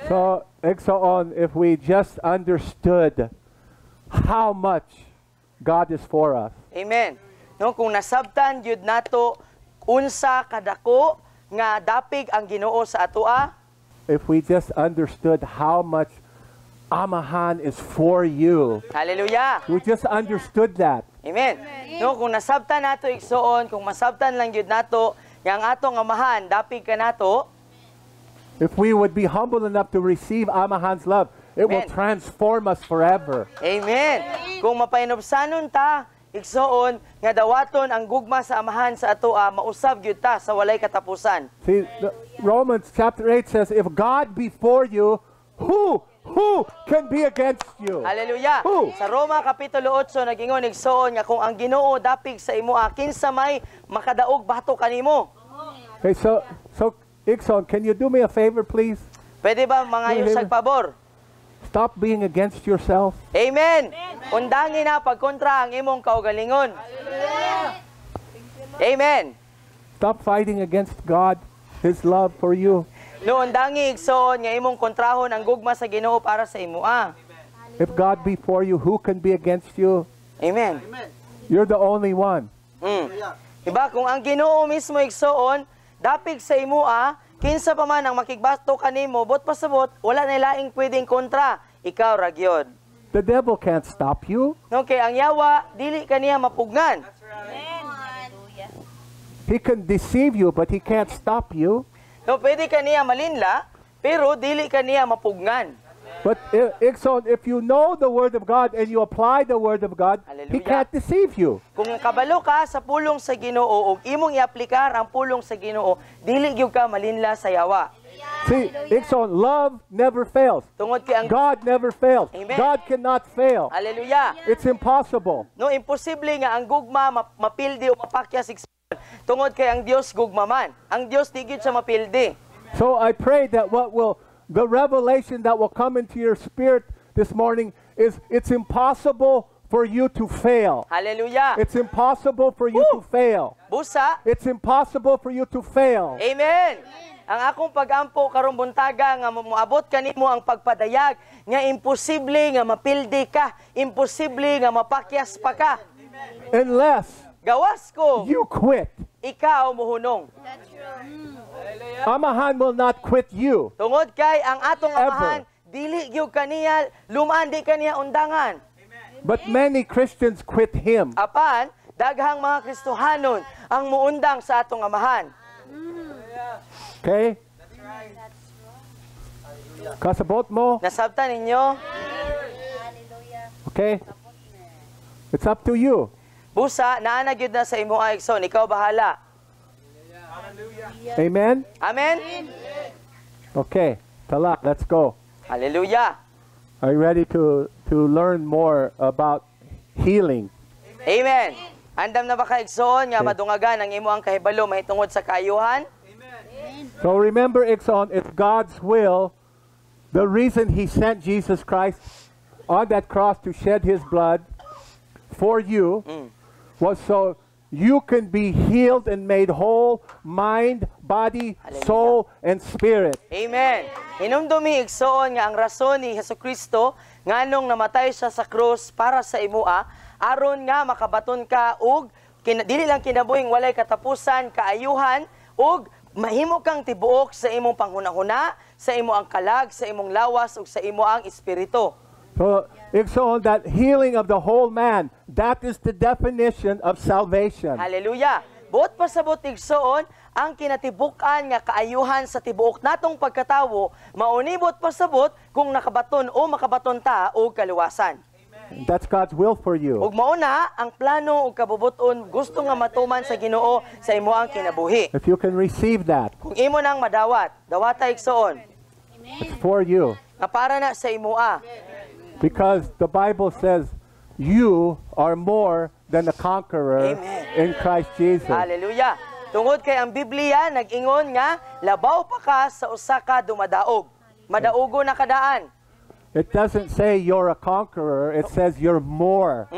So, Exoon, if we just understood how much God is for us. Amen. No, kung nasabtan gyud nato unsa kadako nga dapig ang Ginoo sa atoa. If we just understood how much Amahan is for you. Hallelujah. We just understood that. Amen. No, kung nasabtan nato igsoon, kung masabtan lang gyud nato nga ang atong amahan dapig ka nato. If we would be humble enough to receive Amahan's love, it will transform us forever. Amen. Kung mapainobsanon ta, igsoon, nga dawaton ang gugma sa amahan sa atoa, mausab gyud ta sa walay katapusan. See, Romans chapter 8 says, if God be for you, who can be against you? Hallelujah. Who? Sa Roma Kapitulo 8, nag-ingon igsoon nga kung ang Ginoo dapig sa imo, kinsa may makadaog bato kanimo. Okay, so Ikson, can you do me a favor, please? Pwede ba mga yusag pabor? Stop being against yourself. Amen. Undangin na pagkontra ang imong kaugalingon. Amen. Stop fighting against God, His love for you. No, undangi igsoon nga imong kontrahon ang gugma sa Ginoo para sa imo. If God be for you, who can be against you? Amen. You're the only one. Diba, kung ang Ginoo mismo igsoon, dapig sa imo, kinsa pa man ang makigbato kanimo, bot pasabot, wala na laing pwedeng kontra, ikaw ra gyud. The devil can't stop you. Okay, ang yawa dili kaniya mapugnan. He can deceive you, but he can't stop you. No, pwede kaniya malinla, pero dili kaniya mapugnan. But Ikson, if you know the Word of God and you apply the Word of God, He Hallelujah. can't deceive you. Kung kabalo ka sa pulong sa Ginoo ug imong iaplikar ang pulong sa Ginoo, dili gyud ka malinla sa yawa. See, Ikson, love never fails. Tungod kay ang God never fails. Amen. God cannot fail. Hallelujah. It's impossible. No, imposible nga ang gugma mapildi o mapakyas igsoon. Tungod kay ang Dios gugma man. Ang Dios di gyud siya mapildi. So I pray that the revelation that will come into your spirit this morning is it's impossible for you to fail. Hallelujah. It's impossible for you to fail. Busa. It's impossible for you to fail. Amen. Ang akong pagampo karong buntaga nga moabot kanimo ang pagpadayag nga imposible nga mapildi ka, imposible nga mapakyas pa ka. Unless Gawas ko, you quit. ikaw muhunong. Amahan will not quit you. Tungod kay ang atong Ever. amahan dili gyud kaniya lumaan, di kaniya undangan. But many Christians quit him. Apan daghang mga Kristohanon ang muundang sa atong amahan. Okay? Kasabot mo? Nasabtan ninyo? Okay? It's up to you. Busa, naana gyud na sa imong igsoon, ikaw bahala. Amen? Amen? Okay. Tala, let's go. Hallelujah. Are you ready to learn more about healing? Amen. Andam na ba ka igsoon nga madungagan ang imo ang kahibalo mahitungod sa kaayuhan? So remember, Ixon, it's God's will. The reason He sent Jesus Christ on that cross to shed His blood for you was so you can be healed and made whole, mind, body, soul, and spirit. Amen. Hinumdumi igsoon nga ang rason ni Hesukristo nganong namatay siya sa krus para sa imua aron nga makabaton ka og dili lang kinabuhing walay katapusan, kaayuhan ug mahimo kang tibuok sa imong panghunahuna, sa imo ang kalag, sa imong lawas ug sa imo ang espiritu. So, Ixon, that healing of the whole man, that is the definition of salvation. Hallelujah. Buot pasabot igsoon ang kinatibukan nga kaayuhan sa tibuok natong pagkatawo, maunibot pasabot kung nakabaton o makabaton ta og kaluwasan. That's God's will for you. Ug mao na ang plano ug kabubuton gusto nga matuman sa Ginoo sa imuang kinabuhi. If you can receive that, Kung imo nang madawat, dawata igsoon it's for you. nga para na sa imua. Because the Bible says you are more than a conqueror Amen. in Christ Jesus. Hallelujah. Tungod kay ang Biblia nag-ingon nga labaw pa ka sa usa ka dumadaog. Madaugo na kadaan. It doesn't say you're a conqueror, it says you're more.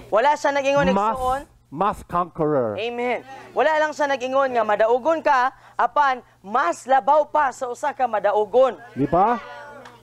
Wala siya nag-ingon igsoon mas conqueror. Amen. Wala lang siya nag-ingon nga madaugon ka apan mas labaw pa sa usa ka madaugon. Di ba?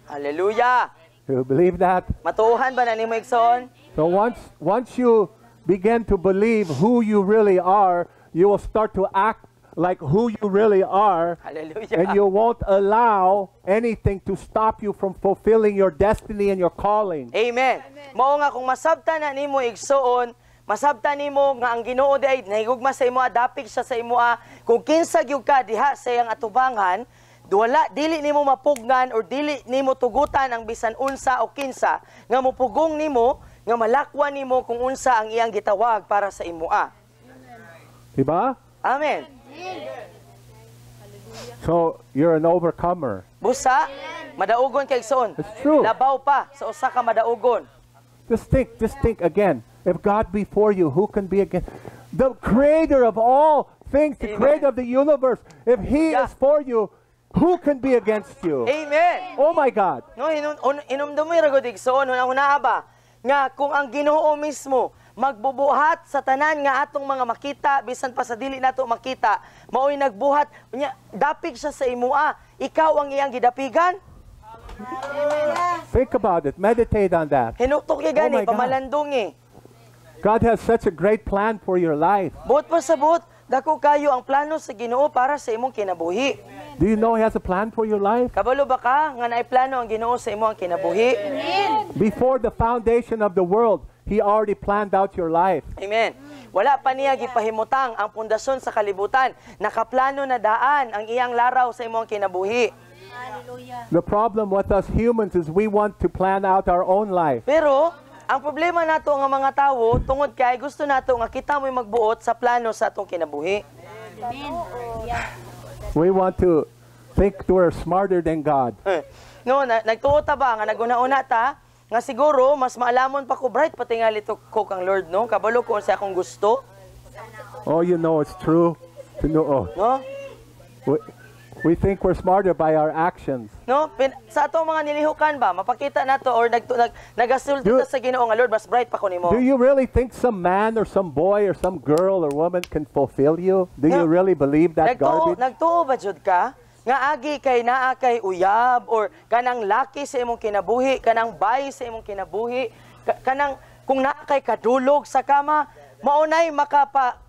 Hallelujah. You believe that? Matuohan ba na nimo igsoon? So once you begin to believe who you really are, you will start to act like who you really are, Hallelujah. and you won't allow anything to stop you from fulfilling your destiny and your calling. Amen. Mao nga kung masabtan na nimo igsoon, masabtan nimo nga ang Ginoo day nahigugma sa imo, dapig siya sa imo, kung kinsa gyud ka diha sa iyang atubangan, wala dili nimo mapugnan or dili nimo tugutan ang bisan unsa o kinsa nga mupugong nimo nga malakwan nimo kung unsa ang iyang gitawag para sa imo. Diba? Amen. So you're an overcomer. Busa, madaugon kay igsoon. It's true. Labaw pa sa usa ka madaugon. Just think again. If God be for you, who can be against? The creator of all things, the Amen. creator of the universe. If he Yeah. is for you, who can be against you? Amen. Oh my God. No, inumdumi ra gud igsoon una ba nga kung ang Ginoo mismo magbubuhat sa tanan nga atong mga makita bisan pa sa dili nato makita, mao'y nagbuhat unya dapig siya sa imua, ikaw ang iyang gidapigan. Think about it. Meditate on that. Hinuktok kay Oh gani my God. pamalandong. God has such a great plan for your life. Buot pa sa buot, dako kayo ang plano sa Ginoo para sa imong kinabuhi. Do you know he has a plan for your life? Kabalo ba ka nga naay plano ang Ginoo sa imong kinabuhi? Before the foundation of the world, he already planned out your life. Amen. Wala pa niya gipahimutang ang pundasyon sa kalibutan. Nakaplano na daan ang iyang laraw sa imong kinabuhi. The problem with us humans is we want to plan out our own life. Pero, ang problema nato nga mga tawo, tungod kay gusto nato nga kita mo'y magbuot sa plano sa atong kinabuhi. We want to think we're smarter than God. No, nagtuo ta ba nga naguna-una ta nga siguro mas maalamon pa ko bright pati nga lito ko kang Lord, no? Kabalo ko sa akong gusto, Oh, you know it's true. You know, no? we think we're smarter by our actions. No, sa atong mga nilihukan ba, mapakita nato or nagasulti Do- ta sa Ginoo nga Lord, mas bright pa ko nimo. Do you really think some man or some boy or some girl or woman can fulfill you? Do you No. really believe that garbage? Nagtuo ba jud ka nga agi kay naa kay uyab or kanang laki sa imong kinabuhi, kanang bayi sa imong kinabuhi, kanang kung naa kay kadulog sa kama, maunay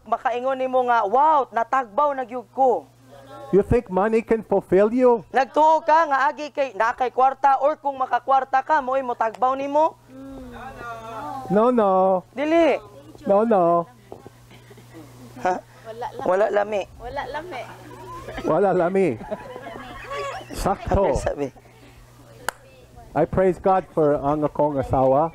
makaingon nimo nga wow, natagbaw nagyug ko. You think money can fulfill you? Nagtuo ka nga agi kay naa kay kwarta or kung makakwarta ka mo'y motagbaw nimo? No, no. Dili. No, no. Wala lami. Wala lami. Wala lami. Sakto. Sabi. I praise God for ang akong asawa.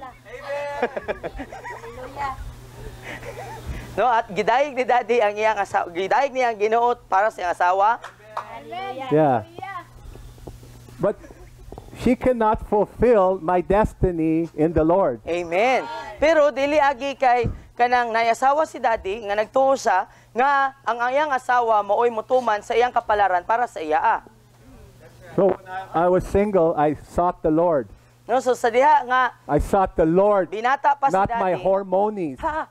No, at gidayeg ni Daddy ang iyang asawa. Gidayeg niya ang Ginoo para sa iyang asawa. Yeah. But she cannot fulfill my destiny in the Lord. Amen. Pero dili agi kay kanang nayasawa si Daddy nga nagtuo siya nga ang iyang asawa maoy mutuman sa iyang kapalaran para sa iya. So when I was single, I sought the Lord. No, so sa diha nga I sought the Lord, binata pa si not my Daddy. hormonies. Ha?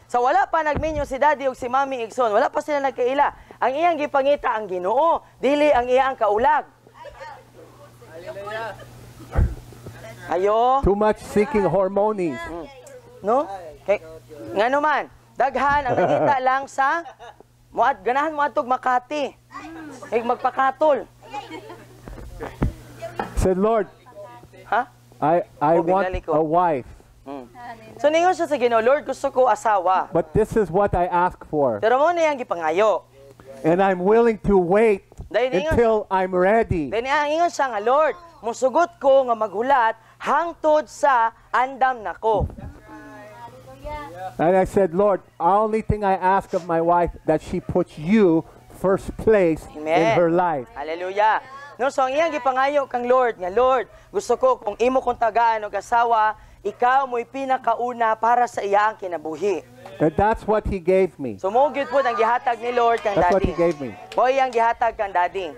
So wala pa nagminyo si Daddy ug si Mami Igsoon. Wala pa sila nagkaila. Ang iyang gipangita ang Ginoo, dili ang iyang kaulag. Ayo. Too much seeking hormonies. No? Kay ngano man, daghan ang nangita lang sa ganahan mo atog Makati. Kay magpakatol. Said, Lord, Ha? I Oh, want binalik ko. a wife, So ningon siya sa Ginoo, Lord, gusto ko asawa. but this is what I ask for. Pero mo na yang gipangayo. And I'm willing to wait Dahil ningon, until I'm ready. dahil ang ingon siya nga, Lord, musugot ko nga maghulat hangtod sa andam nako. And I said, Lord, only thing I ask of my wife that she puts you first place in Amen. her life. Hallelujah. No, so ang iyang gipangayo kang Lord, nga Lord, gusto ko kung imo kong tagaan og asawa, ikaw mo'y pinakauna para sa iya ang kinabuhi. And that's what he gave me. So mo gyud pud ang gihatag ni Lord kang That's what Daddy. he gave me. Mo iyang gihatag kang Daddy.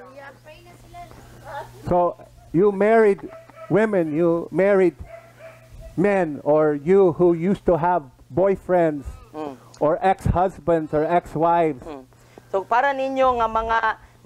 So you married women, you married men or you who used to have boyfriends or ex-husbands or ex-wives. So para ninyo nga mga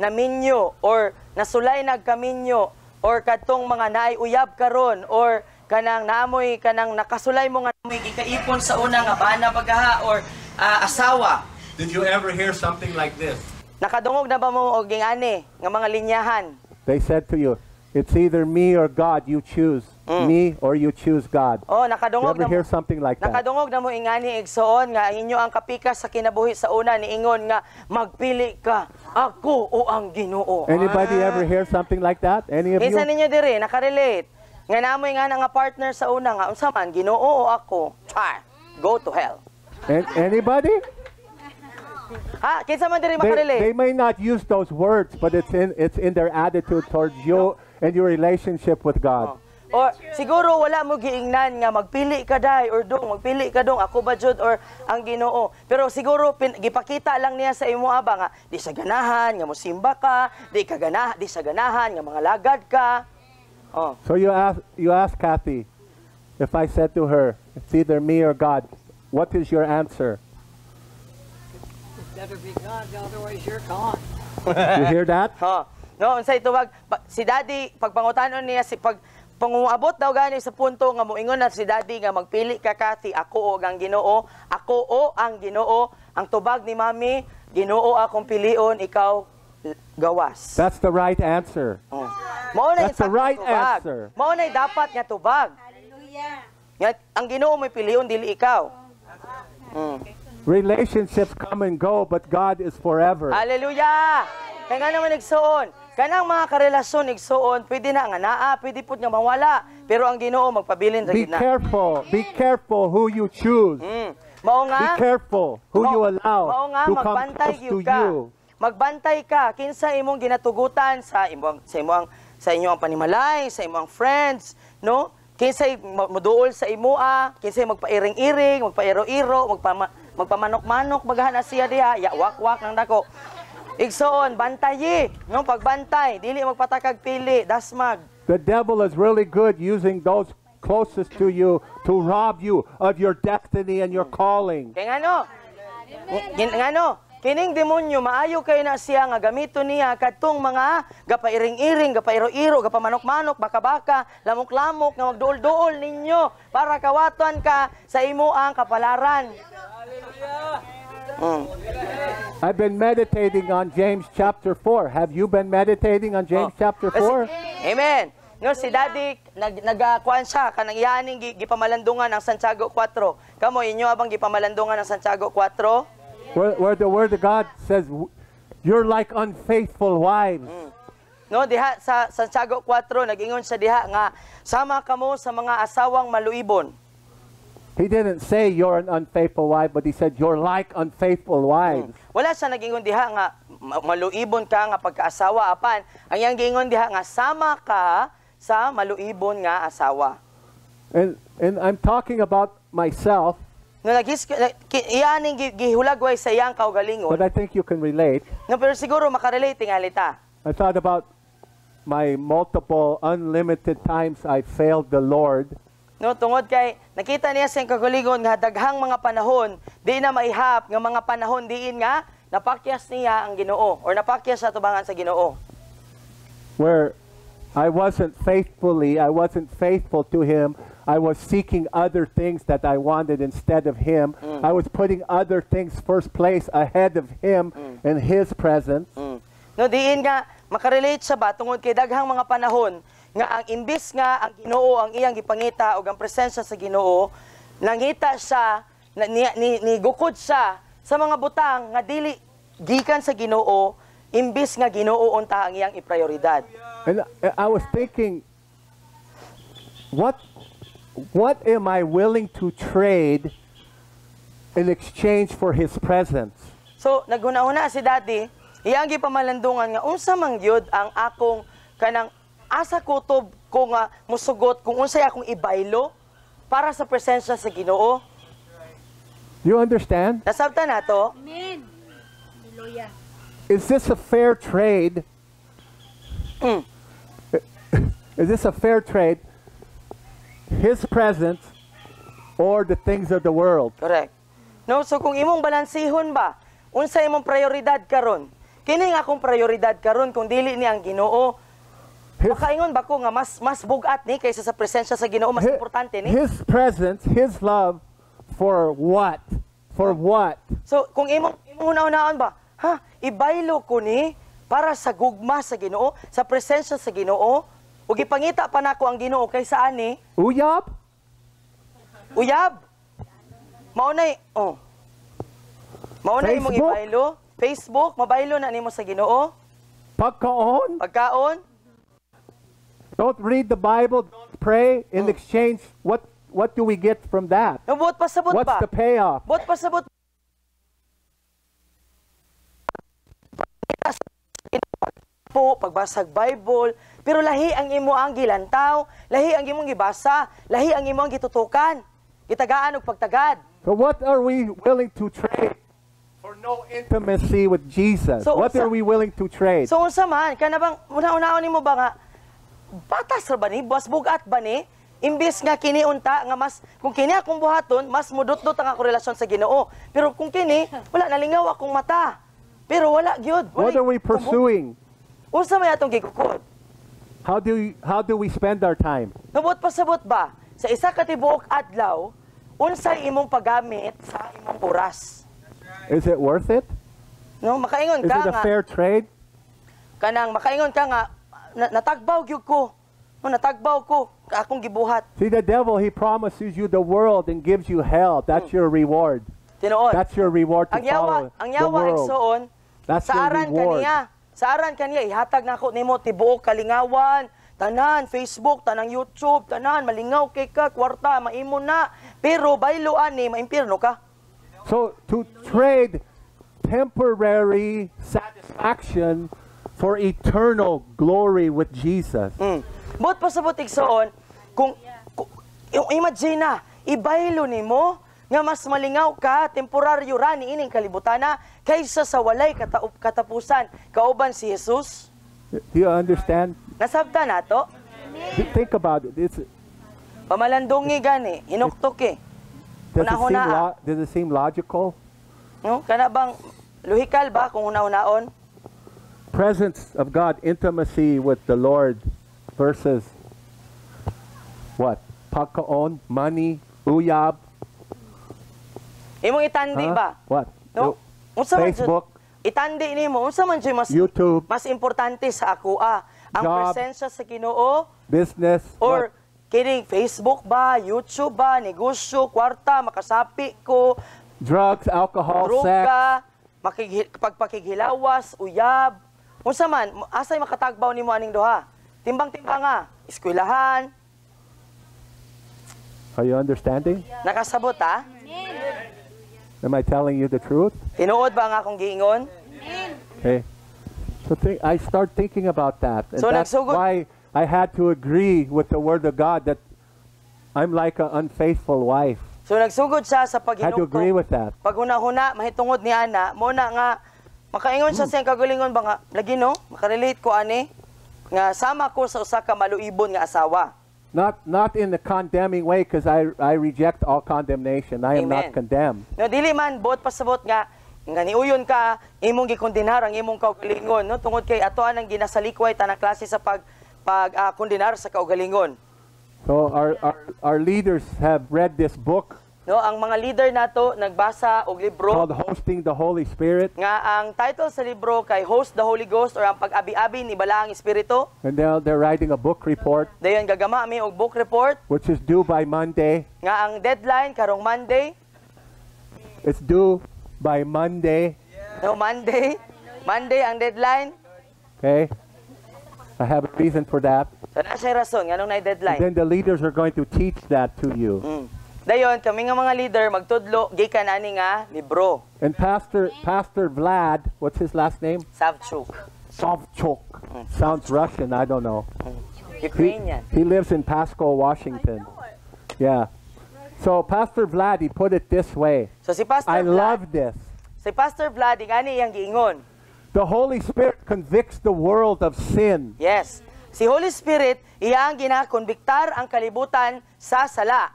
naminyo or nasulay nagkaminyo or katong mga naayuyab karon or kanang naamoy kanang nakasulay mo nga namoy gikaipon sa una nga bana pagha or asawa. Did you ever hear something like this? Nakadungog na ba mo og gingani nga mga linyahan? They said to you, it's either me or God, you choose. Me or you choose God. Oh, You nakadungog ever na mo. hear something like that? Nakadungog na mo ingani igsoon nga inyo ang kapikas sa kinabuhi sa una niingon nga magpili ka ako o ang Ginoo. Anybody ever hear something like that? Any of you? Isa ninyo diri nakarelate nga namoy nga nga partner sa una nga unsa man Ginoo o ako? Char, go to hell. Anybody? Ha, kinsa man diri They makarelate? may not use those words, but it's in their attitude towards you and your relationship with God. Or siguro wala mo giingnan nga magpili ka day or dong magpili ka dong ako ba jud or ang Ginoo. Pero siguro gipakita lang niya sa imo aba nga di sa ganahan nga mosimba ka, di sa ganahan nga mga lagad ka. Oh. So you ask Kathy, if I said to her, it's either me or God, what is your answer? It better be God, otherwise you're gone. You hear that? Oh. No, unsay tuwag si Daddy pagpangutanon niya si panguabot daw gani sa punto nga moingon na si Daddy nga magpili ka Kathy, ako o ang Ginoo, ako o ang Ginoo, ang tubag ni Mami, Ginoo akong pilion, ikaw gawas. That's the right answer. Oh. Mao na That's the right tubag. answer. Mao na dapat nga tubag. Hallelujah. Nga ang Ginoo may pilion dili ikaw. Relationships come and go, but God is forever. Hallelujah! Kaya nga naman igsuon. Kanang mga karelasyon igsuon, pwede na nga naa, pwede pud nga mawala. Pero ang Ginoo magpabilin ra Be gid na. careful. Be careful who you choose. Mao Be nga, careful who you mao allow nga to come magbantay close to gyud ka. you. Magbantay ka kinsa imong ginatugutan sa inyong panimalay, sa imong friends, no? Kinsay moduol sa imoa, kinsay magpairing-iring, magpairo-iro, magpamanok-manok bagahan na siya diha, wak-wak nang dako. Igsoon, bantayi, no? Pagbantay, dili magpatakag pili, dasmag. The devil is really good using those closest to you to rob you of your destiny and your calling. Kaya ngano, kining demonyo maayo kay na siya nga gamito niya kadtong mga gapairing-iring, gapairo-iro, gapamanok-manok, baka-baka, lamok-lamok nga magduol-duol ninyo para kawaton ka sa imo ang kapalaran. I've been meditating on James chapter 4. Have you been meditating on James chapter 4? Amen. No, si Daddy nagakuan siya kanang iyaning gipamalandungan ang Santiago 4. Kamo inyo abang gipamalandungan ang Santiago 4? Where the word of God says, you're like unfaithful wives. No, diha sa Santiago 4 nag-ingon siya diha nga sama kamo sa mga asawang maluibon. He didn't say you're an unfaithful wife, but he said you're like unfaithful wives. Wala siya nag-ingon diha nga maluibon ka nga pagkaasawa apan ang iyang giingon diha nga sama ka sa maluibon nga asawa. And I'm talking about myself, No iyaning gihulagway sa iyang kaugalingon. but I think you can relate. No, pero siguro makarelate tingali ta. I thought about my multiple, unlimited times I failed the Lord. No, tungod kay nakita niya sa kagalingon nga daghang mga panahon di na maihap nga mga panahon diin nga napakyas niya ang Ginoo or napakyas sa tubangan sa Ginoo. Where I wasn't faithful to Him. I was seeking other things that I wanted instead of Him. I was putting other things first place ahead of Him and His presence. No, diin nga makarelate sa ba tungod kay daghang mga panahon nga ang imbis nga ang Ginoo ang iyang gipangita o ang presensya sa Ginoo, nangita siya ni gukod siya sa mga butang nga dili gikan sa Ginoo, imbis nga Ginoo unta ang iyang iprioridad. And I was thinking, what am I willing to trade in exchange for His presence? So, naghuna-huna si Daddy, iyang gipamalandungan nga unsa man gyud ang akong kanang asa kutob ko nga musugot kung unsay akong ibaylo para sa presensya sa Ginoo. You understand? Nasabtan nato? Amen. Hallelujah. Is this a fair trade? Is this a fair trade? His presence or the things of the world. Correct. No, so kung imong balansihon ba, unsa imong prioridad karon? Kini nga akong prioridad karon kung dili ni ang Ginoo. Makaingon ba ko nga mas bugat ni kaysa sa presensya sa Ginoo, mas importante ni? His presence, His love, for what? For what? So kung imong una-unaon ba, ibaylo ko ni para sa gugma sa Ginoo, sa presensya sa Ginoo, ug ipangita pa nako ang Ginoo kaysa ani? Uyab? Uyab. Maunay, Maunay imong Facebook? ibaylo. Facebook, mabaylo na nimo sa Ginoo. Pagkaon? Pagkaon, Don't read the Bible, don't pray. In exchange, what do we get from that? buot pasabot What's ba? the payoff? Buot pasabot. Po, pagbasag Bible, pero lahi ang imo ang gilantaw, lahi ang imong gibasa, lahi ang imo ang gitutukan. Gitagaan og pagtagad. So what are we willing to trade for no intimacy with Jesus? So, What are we willing to trade? So unsa man, kana bang una-unaon nimo ba nga batas ra ba ni, bas bugat ba ni? Imbis nga kini unta nga mas kung kini akong buhaton, mas mudot-dot ang akong relasyon sa Ginoo. Pero kung kini, wala nalingaw akong mata. Pero wala gyud. What are we pursuing? Unsa may atong gikukod? How do we spend our time? Nabot pasabot ba sa isa ka tibuok adlaw, unsay imong paggamit sa imong oras? Is it worth it? No, makaingon Is ka it a nga fair trade? kanang makaingon ka nga natagbaw gyud ko. No, natagbaw ko akong gibuhat. See, the devil, he promises you the world and gives you hell. That's your reward. Tinuod. That's your reward to Ang yawa, follow ang the yawa world. igsoon, That's sa your aran reward. kaniya. Sa aran kaniya ihatag nako nimo tibuok kalingawan, tanan Facebook, tanang YouTube, tanan malingaw kay ka, kwarta maimo na. Pero bayloan ni maimpirno ka. So to trade temporary satisfaction for eternal glory with Jesus. But pasabot igsoon, kung yung imagine na, ibaylo nimo nga mas malingaw ka, temporaryo ra ni ining kalibutana kaysa sa walay katapusan kauban si Jesus. Do you understand? Nasabta nato, Think about it. pamalandungi gani, hinuktok eh. Una-hunaa. Does it seem logical? No? Kana bang lohikal ba kung una-unaon? Presence of God, intimacy with the Lord versus what? Pagkaon, money, uyab. Imong itandi Huh? ba? What? No? Unsa man jud- Facebook, Itandi nimo, unsa man jud YouTube, mas importante sa ako ang Job, presensya sa Ginoo business, or what? kining Facebook ba, YouTube ba, negosyo, kwarta, makasapi ko, Drugs, alcohol, sex. droga, pagpakighilawas, uyab. Unsa man, asay makatagbaw nimo aning duha? Timbang-timbang nga, eskwelahan, Are you understanding? nakasabot ha? Am I telling you the truth? Tinuod ba nga akong giingon? Okay. So I start thinking about that. And So that's nagsugod- why I had to agree with the Word of God that I'm like an unfaithful wife. So nagsugod siya sa I had to agree paghinuktok. with that. Pag huna-huna, mahitungod ni Ana, muna nga, makaingon siya sa kagalingon ba nga, lagi no, makarelate ko ani, nga sama ko sa usa ka maluibon nga asawa. Not in the condemning way, because I reject all condemnation. I am not Amen. condemned. No, dili man, buot pasabot nga niuyon ka, imong gikondenar ang imong kaugalingon, no? Tungod kay atoan ang ginasalikway tanang klase sa kondenar sa kaugalingon. So our leaders have read this book No, ang mga leader nato nagbasa og libro called Hosting the Holy Spirit, nga ang title sa libro kay Host the Holy Ghost or ang pag-abi-abi ni balaang espiritu. and they're writing a book report, Dayon gagama mi og book report which is due by Monday. nga ang deadline karong Monday. It's due by Monday. No, Monday. Monday ang deadline. Okay, I have a reason for that. So na siya rason nganong na deadline. Then the leaders are going to teach that to you. Dayon kami nga mga leader magtudlo gikan ani nga libro. And Pastor Vlad, what's his last name? Savchuk. Savchuk. Sounds Russian. I don't know. Ukrainian. He lives in Pasco, Washington. Yeah. So Pastor Vlad, he put it this way. So si Pastor I Vlad, love this. si Pastor Vlad ingani iyang giingon. The Holy Spirit convicts the world of sin. Yes. Si Holy Spirit iya ang ginakonbiktar ang kalibutan sa sala.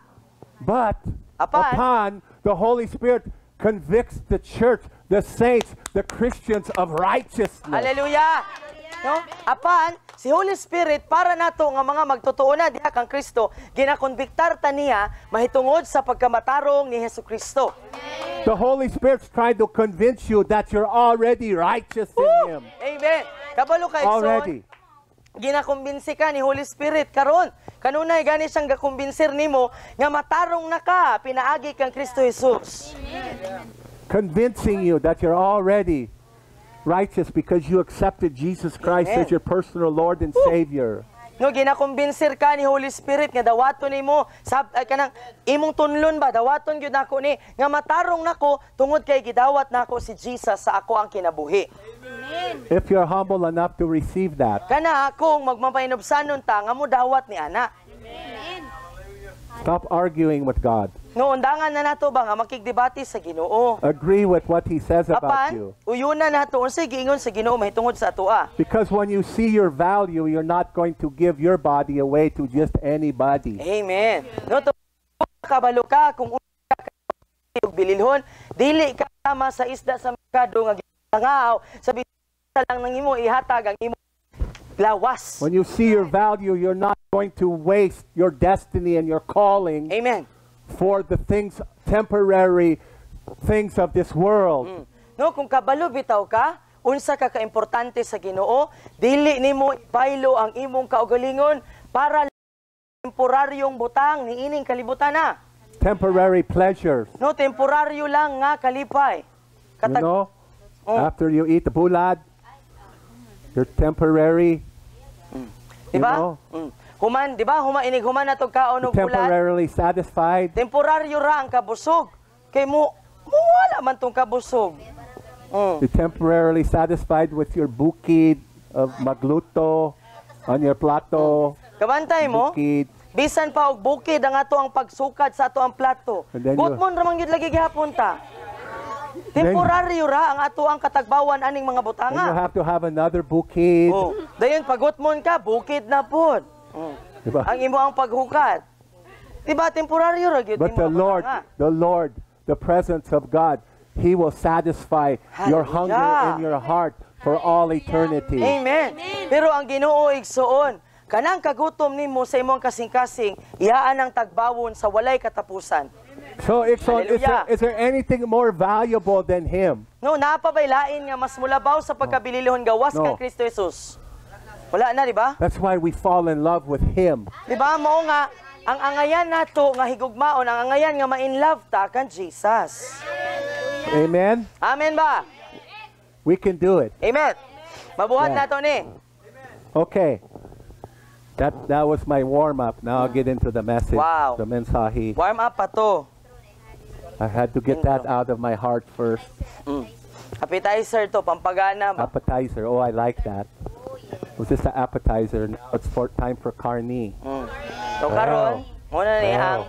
But Apan, the Holy Spirit convicts the church, the saints, the Christians of righteousness. hallelujah. No? Apan, si Holy Spirit para nato nga mga magtotoo na diha kang Kristo, ginakonbiktar ta niya mahitungod sa pagkamatarong ni Hesukristo. The Holy Spirit's trying to convince you that you're already righteous in Him. Amen. Kabalo ka Already. ginakumbinsi ka ni Holy Spirit karon. Kanunay gani siyang gakumbinser nimo nga matarong na ka pinaagi kang Kristo Jesus. Convincing you that you're already righteous because you accepted Jesus Christ Amen. as your personal Lord and Savior. No, ginakumbinser ka ni Holy Spirit nga dawaton nimo kanang imong tunlon ba dawaton gyud nako ni nga matarong nako tungod kay gidawat nako si Jesus sa ako ang kinabuhi. If you're humble enough to receive that, Kana akong magmapainobsanon ta nga mo dawat ni ana. stop arguing with God. No, undangan na nato ba nga makigdebate sa Ginoo. Agree with what He says about Apan, you. uyuna nato unsay giingon sa Ginoo mahitungod sa atoa. Because when you see your value, you're not going to give your body away to just anybody. Amen. No, to kabalo ka kung una ka bililhon, dili ka tama sa isda sa merkado nga gitangaw, sabi lang nang imo ihatag ang imo lawas. When you see your value, you're not going to waste your destiny and your calling Amen. for the things, temporary things of this world. No, kung kabalo bitaw ka, unsa ka kaimportante sa Ginoo, dili nimo ibaylo ang imong kaugalingon para temporaryong butang ni ining kalibutan na. Temporary pleasures. No, temporaryo lang nga kalipay. You know, after you eat the bulad, you're temporary. Diba? You know, Human, diba? Human na tog kaon og bulan. temporarily satisfied. Temporaryo ra ang kabusog. Kay mo wala man tong kabusog. You're temporarily satisfied with your bukid of magluto on your plato. Kabantay mo, Bukid. bisan pa og bukid ang ato ang pagsukad sa ato ang plato. And then Gutmon ra man gyud lagi gihapon ta. Temporaryo ra ang ato ang katagbawan aning mga And you butanga. have to have another bukid. Oh, dayon pagutmon ka, bukid na pod. Diba? Ang imo ang paghukad. Diba temporaryo ra gyud But imo the Lord, the presence of God, He will satisfy your hunger Hallelujah. in your heart for all eternity. Amen. Pero ang Ginoo igsuon, kanang kagutom nimo sa imong kasing-kasing, iyaan ang tagbawon sa walay katapusan. So, Ixon, Hallelujah. is there anything more valuable than Him? No, napabailain nga mas mulabaw sa pagkabililhon gawas No. kang Kristo Jesus. Wala na, di ba? That's why we fall in love with Him. Di ba mao nga ang angayan nato nga higugmaon, ang angayan nga ma-in love ta kan Jesus. Amen? Amen ba? We can do it. Amen. Mabuhat Yeah. nato ni. Okay. That was my warm-up. Now I'll get into the message. Wow. The mensahe. Warm up pa to. I had to get that out of my heart first. Appetizer to, pampagana ba? Appetizer. Oh, I like that. Was this the appetizer? Now it's time for carne. So karon, muna ni ang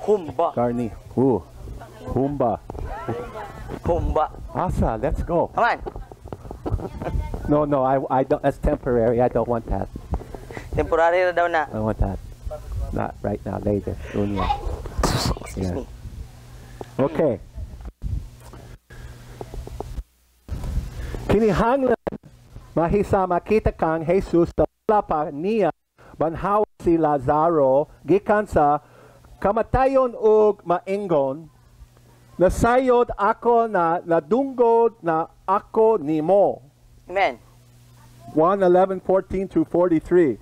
humba. Carne. Ooh. Humba. Humba. Asa, let's go. Come on. No, I don't. That's temporary. I don't want that. Temporary na daw na. I want that. Not right now. Later. Dunya. Excuse me. Okay. Kinihanglan mahisama kita kang Jesus sa wala pa niya banhaw si Lazaro gikan sa kamatayon ug maingon nasayod ako na nadunggod na ako nimo. Amen. 1:11:14 to 43.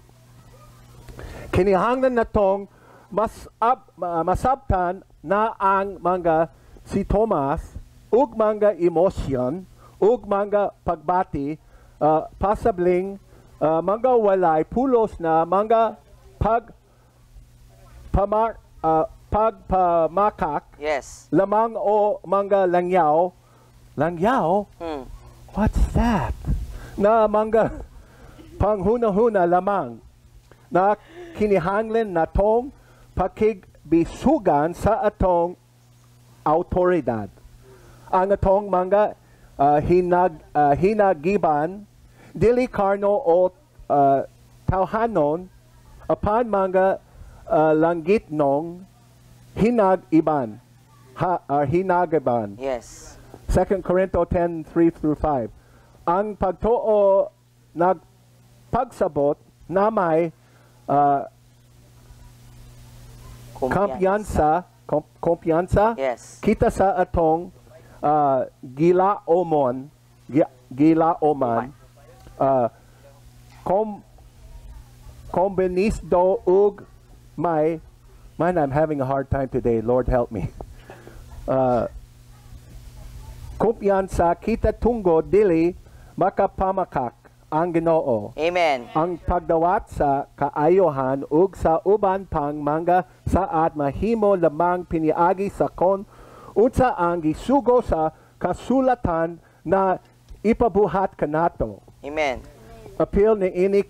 Kinihanglan natong masabtan na ang mga si Thomas ug mga emosyon ug mga pagbati pasabling mga walay pulos na mga pagpamakak Yes. lamang o mga langyaw what's that na mga panghuna-huna lamang na kinihanglan natong pakigbisugan sa atong autoridad. Ang atong mga hinagiban, dili karno o tawhanon, apan mga langgitnong hinag-iban. Hinagaban. Yes. 2 Corinthians 10:3-5. Ang pagtuo nagpagsabot na may kumpiyansa Yes. kita sa atong gilaoman kombinisdo ug may man, I'm having a hard time today. Lord help me. Kumpiyansa kita tungod dili makapamakak ang Ginoo. Amen. Ang pagdawat sa kaayohan ug sa uban pang mga saad mahimo lamang piniagi sa kon unsa ang gisugo sa kasulatan na ipabuhat kanato. Amen. Appeal ni ini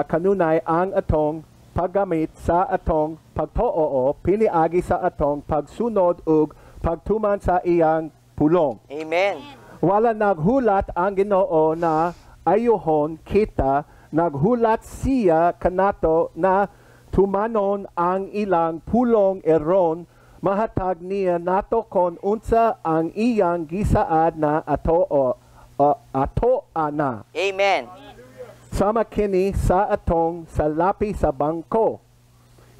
kanunay ang atong paggamit sa atong pagtuo piniagi sa atong pagsunod ug pagtuman sa iyang pulong. Amen. Wala naghulat ang Ginoo na ayohon kita, naghulat siya kanato na tumanon ang ilang pulong eron mahatag niya nato kon unsa ang iyang gisaad na ato ana. Amen. Sama kini sa atong salapi sa bangko.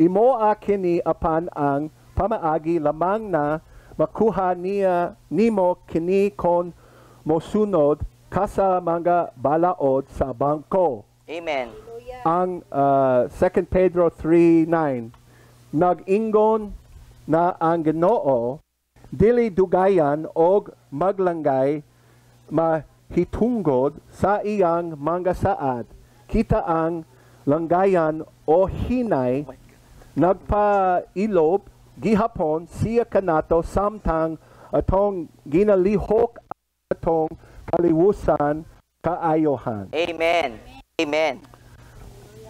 Imoa kini apan ang pamaagi lamang na makuha niya nimo kini kon mosunod kasa mga balaod sa bangko. Amen. Ang 2 Pedro 3:9 nag-ingon na ang Ginoo dili dugayan og maglanggay mahitungod sa iyang mga saad. Kita ang langgayan o hinay nagpailob gihapon siya kanato samtang atong ginalihok atong kaliwusan kaayohan. Amen. Amen.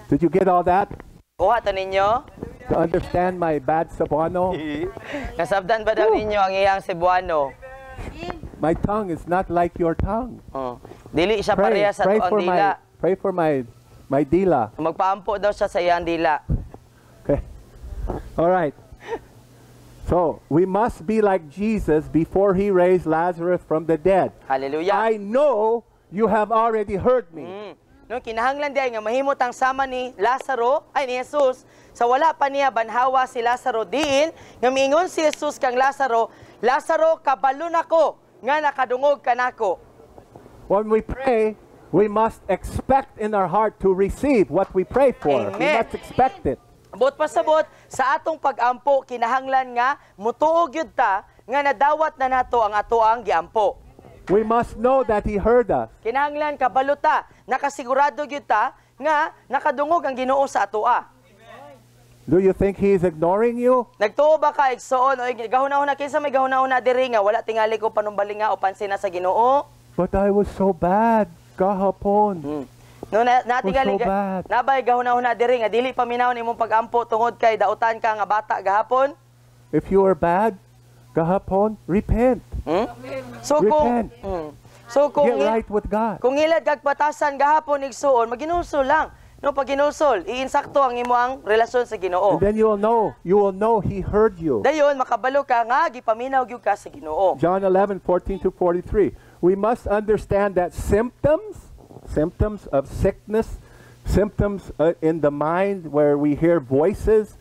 Did you get all that? Kuha to ninyo? To understand my bad Cebuano? Nasabdan ba daw ninyo ang iyang Cebuano? My tongue is not like your tongue. Dili siya pareha sa tuang dila. Pray for my dila. Magpaampo daw siya sa iyang dila. Okay. All right. So, we must be like Jesus before he raised Lazarus from the dead. Hallelujah. I know you have already heard me. No, kinahanglan diay nga mahimot ang sama ni Lazaro ay ni Jesus sa wala pa niya banhawa si Lazaro diin nga miingon si Jesus kang Lazaro, Lazaro kabalo nako nga nakadungog kanako. When we pray, we must expect in our heart to receive what we pray for. We Amen. must expect it. Bot pasabot sa atong pag-ampo kinahanglan nga mutuog yud ta nga nadawat na nato ang atoang giampo. We must know that he heard us. Kinahanglan kabalo ta, nakasigurado gyud ta nga nakadungog ang Ginoo sa atoa. Do you think he is ignoring you? Nagtuo ba ka igsoon o gahuna-huna kinsa may gahuna-huna diri nga wala tingali ko panumbalinga o pansin na sa Ginoo? But I was so bad kahapon. No natingali so bad. nabay gahuna-huna diri nga dili paminaw nimong pag-ampo tungod kay dautan ka nga bata gahapon. If you are bad kahapon, repent. So Repent. kung Get right with God. kung ilad kag batasan gahapon igsuon maginulsol lang. No pag ginulsol, iinsakto ang imo ang relasyon sa Ginoo. And then you will know he heard you. Dayon makabalo ka nga gipaminaw gyud ka sa Ginoo. John 11:14-43. We must understand that symptoms of sickness, symptoms in the mind where we hear voices,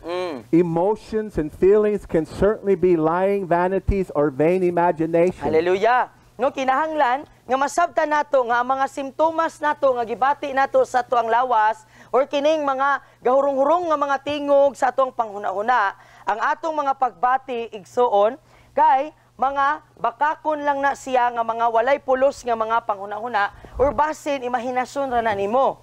emotions and feelings can certainly be lying vanities or vain imagination. Hallelujah. No kinahanglan nga masabtan nato nga ang mga simptomas nato nga gibati nato sa tuang lawas or kining mga gahurong-hurong nga mga tingog sa atong panghuna-huna, ang atong mga pagbati igsuon kay mga bakakon lang na siya nga mga walay pulos nga mga panghuna-huna or basin imahinasyon ra na nimo.